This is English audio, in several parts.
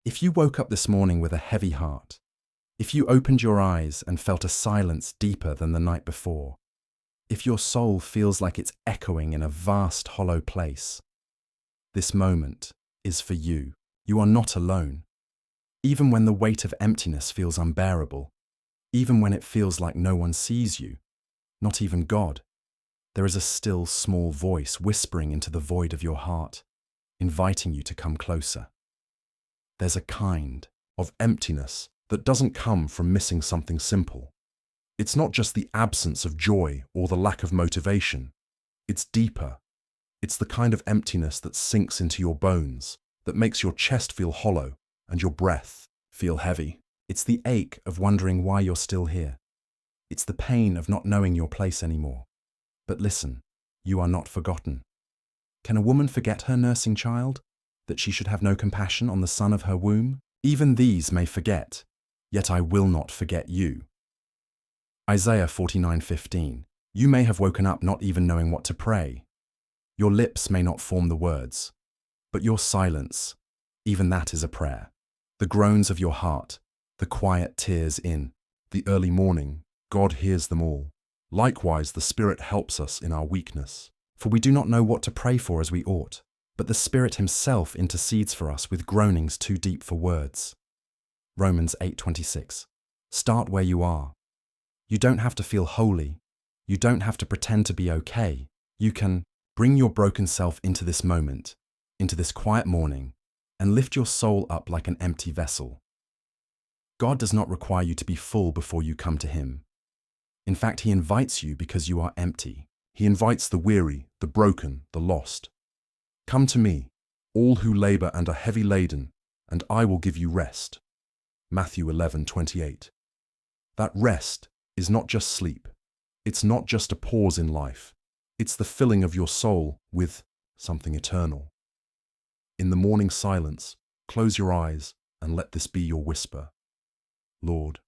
If you woke up this morning with a heavy heart, if you opened your eyes and felt a silence deeper than the night before, if your soul feels like it's echoing in a vast hollow place, this moment is for you. You are not alone. Even when the weight of emptiness feels unbearable, even when it feels like no one sees you, not even God, there is a still, small voice whispering into the void of your heart, inviting you to come closer. There's a kind of emptiness that doesn't come from missing something simple. It's not just the absence of joy or the lack of motivation. It's deeper. It's the kind of emptiness that sinks into your bones, that makes your chest feel hollow and your breath feel heavy. It's the ache of wondering why you're still here. It's the pain of not knowing your place anymore. But listen, you are not forgotten. Can a woman forget her nursing child? That she should have no compassion on the son of her womb? Even these may forget, yet I will not forget you. Isaiah 49:15. You may have woken up not even knowing what to pray. Your lips may not form the words, but your silence, even that is a prayer. The groans of your heart, the quiet tears in the early morning, God hears them all. Likewise, the Spirit helps us in our weakness, for we do not know what to pray for as we ought, but the Spirit Himself intercedes for us with groanings too deep for words. Romans 8:26. Start where you are. You don't have to feel holy. You don't have to pretend to be okay. You can bring your broken self into this moment, into this quiet morning, and lift your soul up like an empty vessel. God does not require you to be full before you come to Him. In fact, He invites you because you are empty. He invites the weary, the broken, the lost. Come to me, all who labor and are heavy laden, and I will give you rest. Matthew 11:28. That rest is not just sleep. It's not just a pause in life. It's the filling of your soul with something eternal. In the morning silence, close your eyes and let this be your whisper. Lord,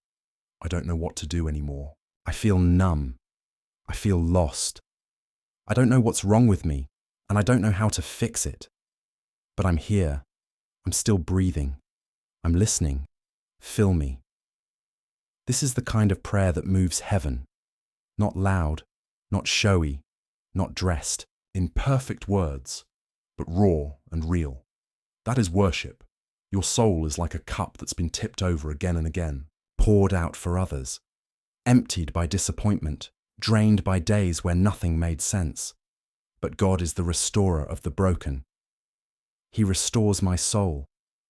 I don't know what to do anymore. I feel numb. I feel lost. I don't know what's wrong with me, and I don't know how to fix it. But I'm here. I'm still breathing. I'm listening. Fill me. This is the kind of prayer that moves heaven. Not loud, not showy, not dressed in perfect words, but raw and real. That is worship. Your soul is like a cup that's been tipped over again and again, poured out for others, emptied by disappointment, drained by days where nothing made sense. But God is the restorer of the broken. He restores my soul.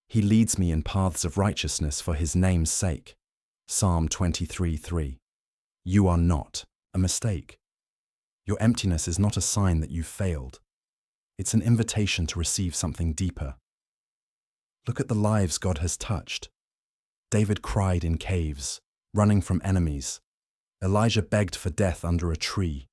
He leads me in paths of righteousness for His name's sake. Psalm 23:3. You are not a mistake. Your emptiness is not a sign that you've failed. It's an invitation to receive something deeper. Look at the lives God has touched. David cried in caves, running from enemies. Elijah begged for death under a tree.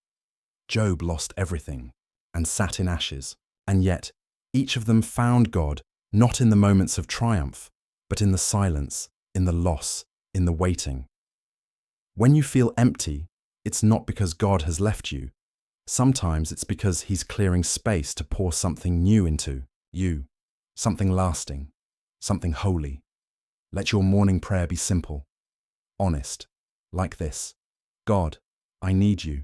Job lost everything and sat in ashes. And yet, each of them found God not in the moments of triumph, but in the silence, in the loss, in the waiting. When you feel empty, it's not because God has left you. Sometimes it's because He's clearing space to pour something new into you, something lasting, something holy. Let your morning prayer be simple, honest, like this. God, I need you.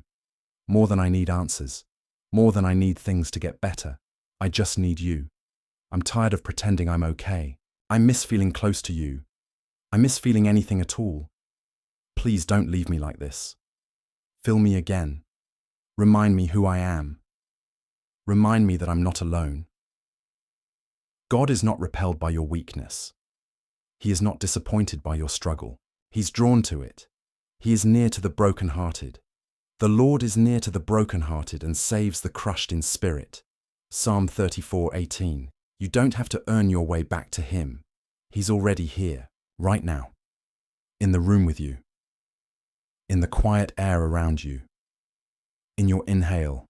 More than I need answers. More than I need things to get better. I just need you. I'm tired of pretending I'm okay. I miss feeling close to you. I miss feeling anything at all. Please don't leave me like this. Fill me again. Remind me who I am. Remind me that I'm not alone. God is not repelled by your weakness. He is not disappointed by your struggle. He's drawn to it. He is near to the brokenhearted. The Lord is near to the brokenhearted and saves the crushed in spirit. Psalm 34:18. You don't have to earn your way back to Him. He's already here, right now. In the room with you. In the quiet air around you. In your inhale.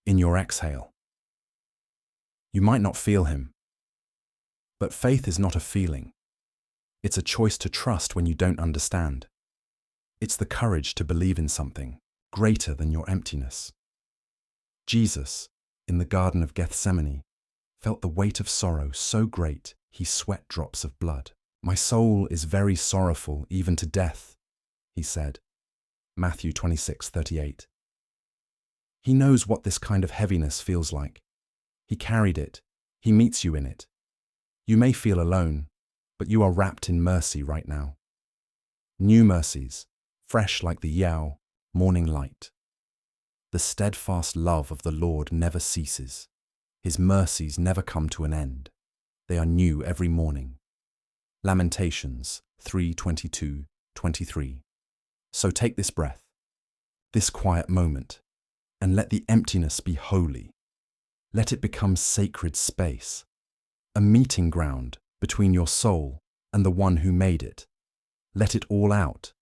In your exhale. You might not feel Him. But faith is not a feeling. It's a choice to trust when you don't understand. It's the courage to believe in something greater than your emptiness. Jesus, in the Garden of Gethsemane, felt the weight of sorrow so great He sweat drops of blood. My soul is very sorrowful, even to death, he said. Matthew 26:38. He knows what this kind of heaviness feels like. He carried it. He meets you in it. You may feel alone, but you are wrapped in mercy right now. New mercies, fresh like the Yao, morning light. The steadfast love of the Lord never ceases. His mercies never come to an end. They are new every morning. Lamentations 3:22-23. So take this breath, this quiet moment, and let the emptiness be holy. Let it become sacred space, a meeting ground between your soul and the one who made it. Let it all out.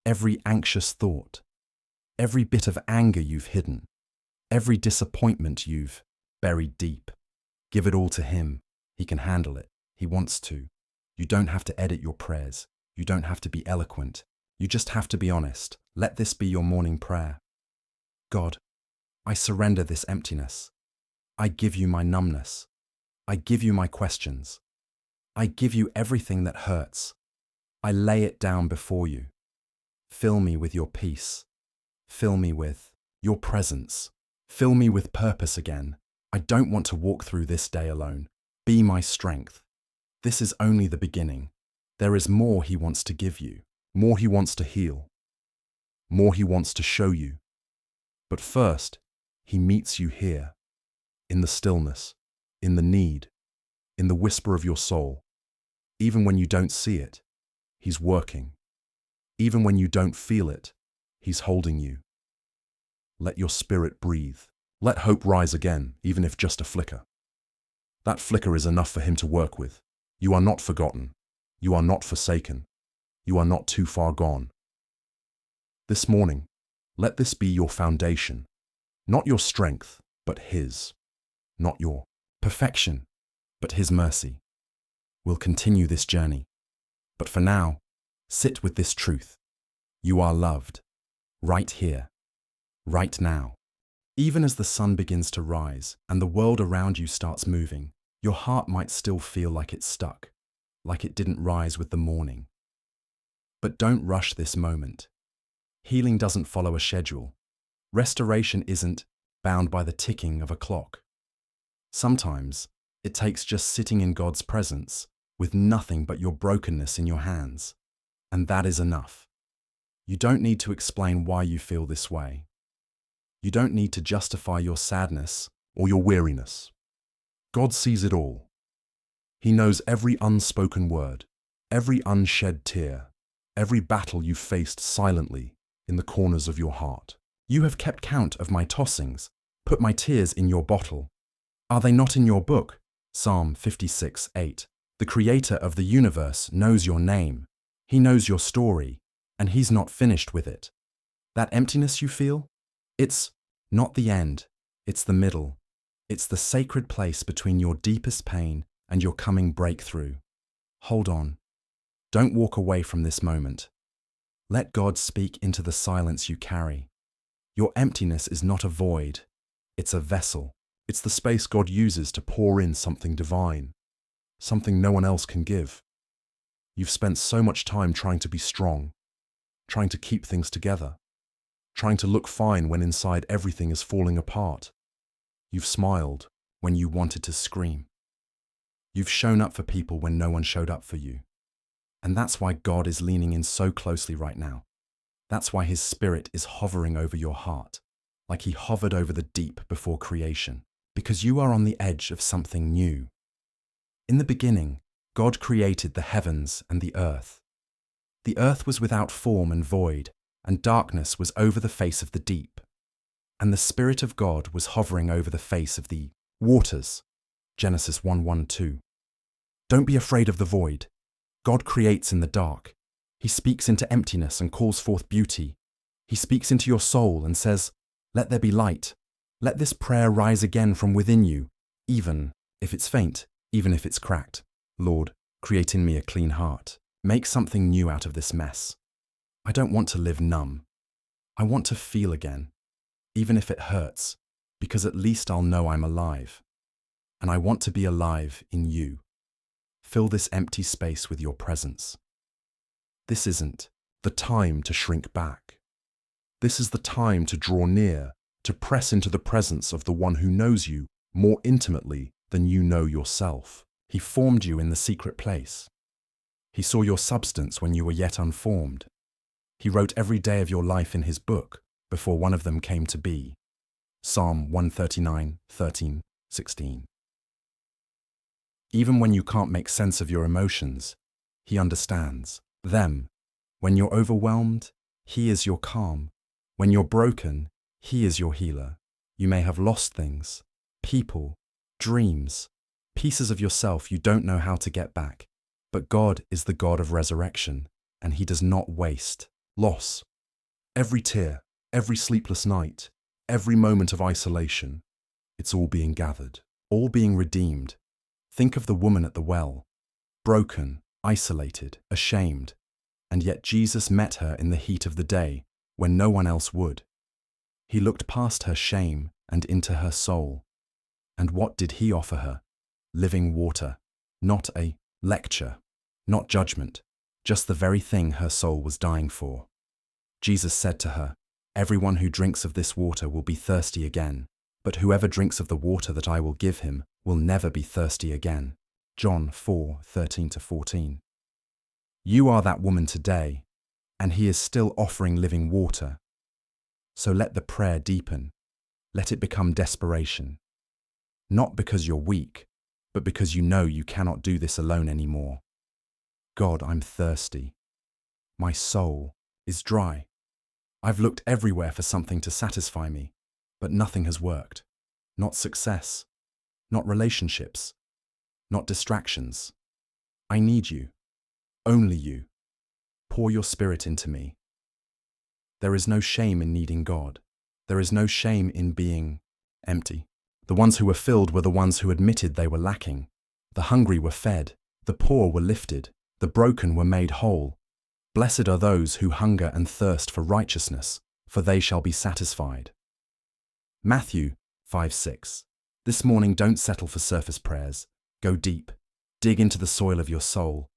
Every anxious thought, every bit of anger you've hidden, every disappointment you've buried deep. Give it all to him. He can handle it. He wants to. You don't have to edit your prayers. You don't have to be eloquent. You just have to be honest. Let this be your morning prayer. God, I surrender this emptiness. I give you my numbness. I give you my questions. I give you everything that hurts. I lay it down before you. Fill me with your peace. Fill me with your presence. Fill me with purpose again. I don't want to walk through this day alone. Be my strength. This is only the beginning. There is more he wants to give you, more he wants to heal, more he wants to show you. But first, he meets you here, in the stillness, in the need, in the whisper of your soul. Even when you don't see it, he's working. Even when you don't feel it, he's holding you. Let your spirit breathe. Let hope rise again, even if just a flicker. That flicker is enough for him to work with. You are not forgotten. You are not forsaken. You are not too far gone. This morning, let this be your foundation. Not your strength, but his. Not your perfection, but his mercy. We'll continue this journey. But for now, sit with this truth. You are loved. Right here. Right now. Even as the sun begins to rise and the world around you starts moving, your heart might still feel like it's stuck, like it didn't rise with the morning. But don't rush this moment. Healing doesn't follow a schedule. Restoration isn't bound by the ticking of a clock. Sometimes it takes just sitting in God's presence with nothing but your brokenness in your hands, and that is enough. You don't need to explain why you feel this way. You don't need to justify your sadness or your weariness. God sees it all. He knows every unspoken word, every unshed tear, every battle you faced silently in the corners of your heart. You have kept count of my tossings, put my tears in your bottle. Are they not in your book? Psalm 56:8. The Creator of the universe knows your name. He knows your story, and he's not finished with it. That emptiness you feel? It's not the end, it's the middle. It's the sacred place between your deepest pain and your coming breakthrough. Hold on. Don't walk away from this moment. Let God speak into the silence you carry. Your emptiness is not a void, it's a vessel. It's the space God uses to pour in something divine, something no one else can give. You've spent so much time trying to be strong, trying to keep things together, trying to look fine when inside everything is falling apart. You've smiled when you wanted to scream. You've shown up for people when no one showed up for you. And that's why God is leaning in so closely right now. That's why his Spirit is hovering over your heart, like he hovered over the deep before creation, because you are on the edge of something new. In the beginning, God created the heavens and the earth. The earth was without form and void, and darkness was over the face of the deep. And the Spirit of God was hovering over the face of the waters. Genesis 1:1-2. Don't be afraid of the void. God creates in the dark. He speaks into emptiness and calls forth beauty. He speaks into your soul and says, "Let there be light." Let this prayer rise again from within you, even if it's faint, even if it's cracked. Lord, create in me a clean heart. Make something new out of this mess. I don't want to live numb. I want to feel again, even if it hurts, because at least I'll know I'm alive. And I want to be alive in you. Fill this empty space with your presence. This isn't the time to shrink back. This is the time to draw near, to press into the presence of the one who knows you more intimately than you know yourself. He formed you in the secret place. He saw your substance when you were yet unformed. He wrote every day of your life in his book before one of them came to be. Psalm 139:13-16. Even when you can't make sense of your emotions, he understands them. When you're overwhelmed, he is your calm. When you're broken, he is your healer. You may have lost things, people, dreams, pieces of yourself you don't know how to get back. But God is the God of resurrection, and he does not waste loss. Every tear, every sleepless night, every moment of isolation, it's all being gathered, all being redeemed. Think of the woman at the well, broken, isolated, ashamed, and yet Jesus met her in the heat of the day when no one else would. He looked past her shame and into her soul. And what did he offer her? Living water, not a lecture, not judgment, just the very thing her soul was dying for. Jesus said to her, "Everyone who drinks of this water will be thirsty again, but whoever drinks of the water that I will give him will never be thirsty again." John 4:13-14. You are that woman today, and he is still offering living water. So let the prayer deepen. Let it become desperation. Not because you're weak, but because you know you cannot do this alone anymore. God, I'm thirsty. My soul is dry. I've looked everywhere for something to satisfy me, but nothing has worked. Not success, not relationships, not distractions. I need you, only you. Pour your spirit into me. There is no shame in needing God. There is no shame in being empty. The ones who were filled were the ones who admitted they were lacking. The hungry were fed, the poor were lifted, the broken were made whole. Blessed are those who hunger and thirst for righteousness, for they shall be satisfied. Matthew 5:6. This morning, don't settle for surface prayers. Go deep. Dig into the soil of your soul.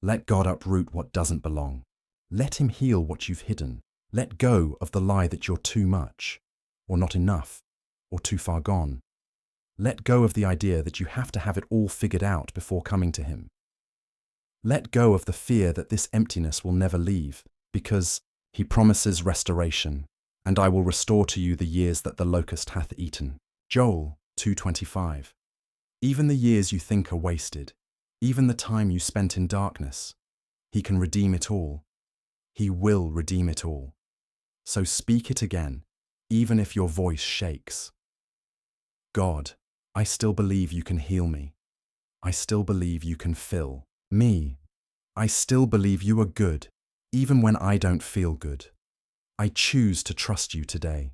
Let God uproot what doesn't belong. Let him heal what you've hidden. Let go of the lie that you're too much, or not enough, or too far gone. Let go of the idea that you have to have it all figured out before coming to him. Let go of the fear that this emptiness will never leave, because he promises restoration, and I will restore to you the years that the locust hath eaten. Joel 2:25. Even the years you think are wasted, even the time you spent in darkness, he can redeem it all. He will redeem it all. So speak it again, even if your voice shakes. God, I still believe you can heal me. I still believe you can fill me. I still believe you are good, even when I don't feel good. I choose to trust you today.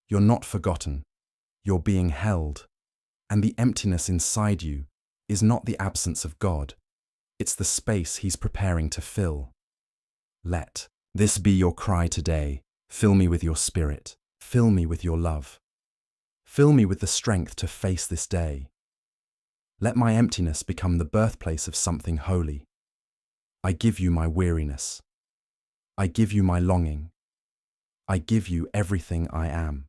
You're not forgotten. You're being held. And the emptiness inside you is not the absence of God. It's the space he's preparing to fill. Let this be your cry today. Fill me with your spirit. Fill me with your love. Fill me with the strength to face this day. Let my emptiness become the birthplace of something holy. I give you my weariness. I give you my longing. I give you everything I am.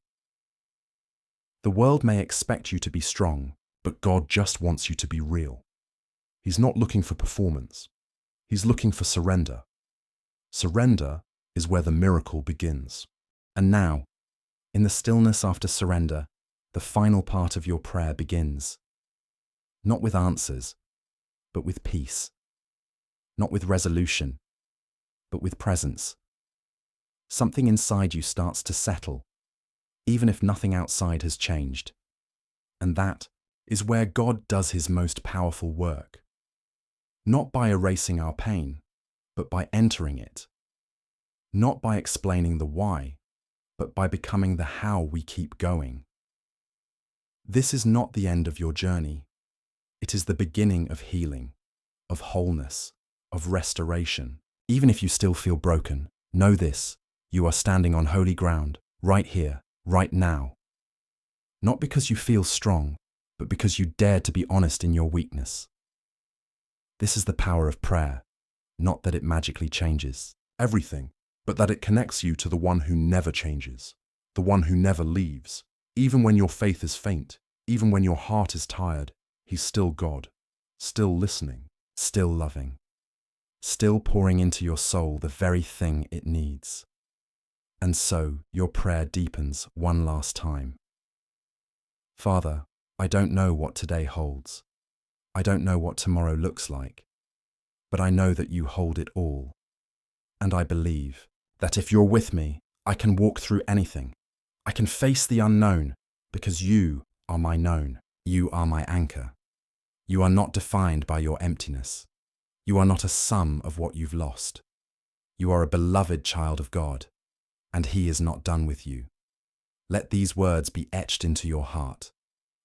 The world may expect you to be strong, but God just wants you to be real. He's not looking for performance. He's looking for surrender. Surrender is where the miracle begins. And now, in the stillness after surrender, the final part of your prayer begins. Not with answers, but with peace. Not with resolution, but with presence. Something inside you starts to settle, even if nothing outside has changed. And that is where God does his most powerful work. Not by erasing our pain, but by entering it. Not by explaining the why, but by becoming the how we keep going. This is not the end of your journey. It is the beginning of healing, of wholeness, of restoration. Even if you still feel broken, know this: you are standing on holy ground, right here, right now. Not because you feel strong, but because you dared to be honest in your weakness. This is the power of prayer, not that it magically changes everything, but that it connects you to the one who never changes, the one who never leaves. Even when your faith is faint, even when your heart is tired, he's still God, still listening, still loving, still pouring into your soul the very thing it needs. And so your prayer deepens one last time. Father, I don't know what today holds. I don't know what tomorrow looks like, but I know that you hold it all. And I believe that if you're with me, I can walk through anything. I can face the unknown because you are my known. You are my anchor. You are not defined by your emptiness. You are not a sum of what you've lost. You are a beloved child of God, and He is not done with you. Let these words be etched into your heart.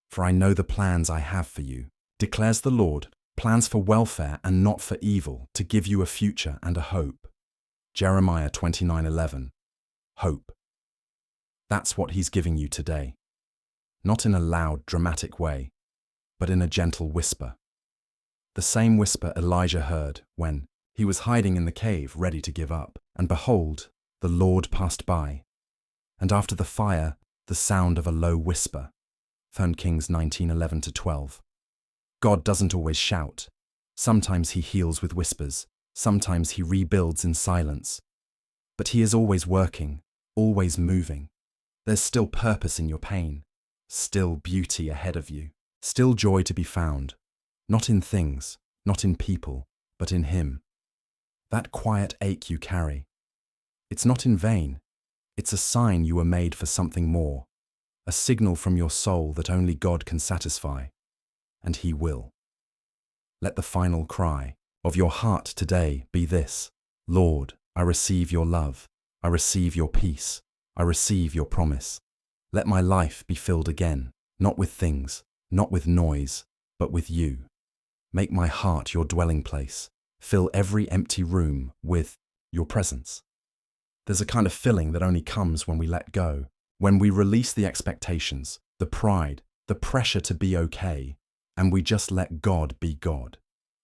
For I know the plans I have for you, declares the Lord, plans for welfare and not for evil, to give you a future and a hope. Jeremiah 29:11. Hope. That's what He's giving you today. Not in a loud, dramatic way, but in a gentle whisper. The same whisper Elijah heard when he was hiding in the cave, ready to give up. And behold, the Lord passed by. And after the fire, the sound of a low whisper. 1 Kings 19:11-12. God doesn't always shout. Sometimes He heals with whispers. Sometimes He rebuilds in silence. But He is always working, always moving. There's still purpose in your pain, still beauty ahead of you, still joy to be found, not in things, not in people, but in Him. That quiet ache you carry, it's not in vain. It's a sign you were made for something more, a signal from your soul that only God can satisfy, and He will. Let the final cry of your heart today be this: Lord, I receive your love, I receive your peace, I receive your promise. Let my life be filled again, not with things, not with noise, but with you. Make my heart your dwelling place. Fill every empty room with your presence. There's a kind of filling that only comes when we let go, when we release the expectations, the pride, the pressure to be okay, and we just let God be God.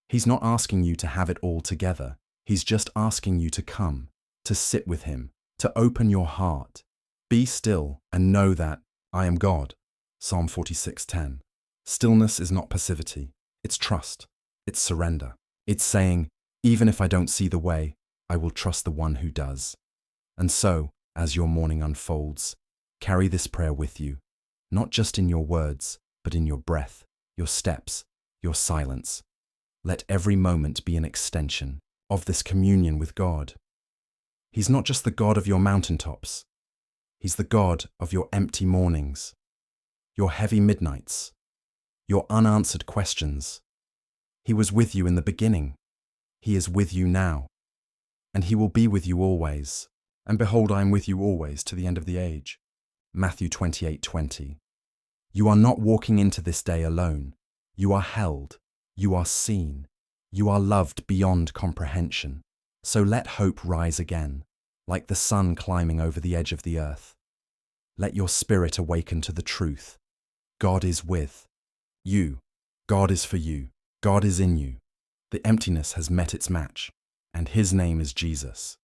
He's not asking you to have it all together. He's just asking you to come, to sit with Him, to open your heart. Be still and know that I am God. Psalm 46:10. Stillness is not passivity. It's trust. It's surrender. It's saying, even if I don't see the way, I will trust the one who does. And so, as your morning unfolds, carry this prayer with you, not just in your words, but in your breath, your steps, your silence. Let every moment be an extension of this communion with God. He's not just the God of your mountaintops. He's the God of your empty mornings, your heavy midnights, your unanswered questions. He was with you in the beginning. He is with you now. And He will be with you always. And behold, I am with you always to the end of the age. Matthew 28:20. You are not walking into this day alone. You are held. You are seen. You are loved beyond comprehension. So let hope rise again, like the sun climbing over the edge of the earth. Let your spirit awaken to the truth. God is with you. God is for you. God is in you. The emptiness has met its match, and His name is Jesus.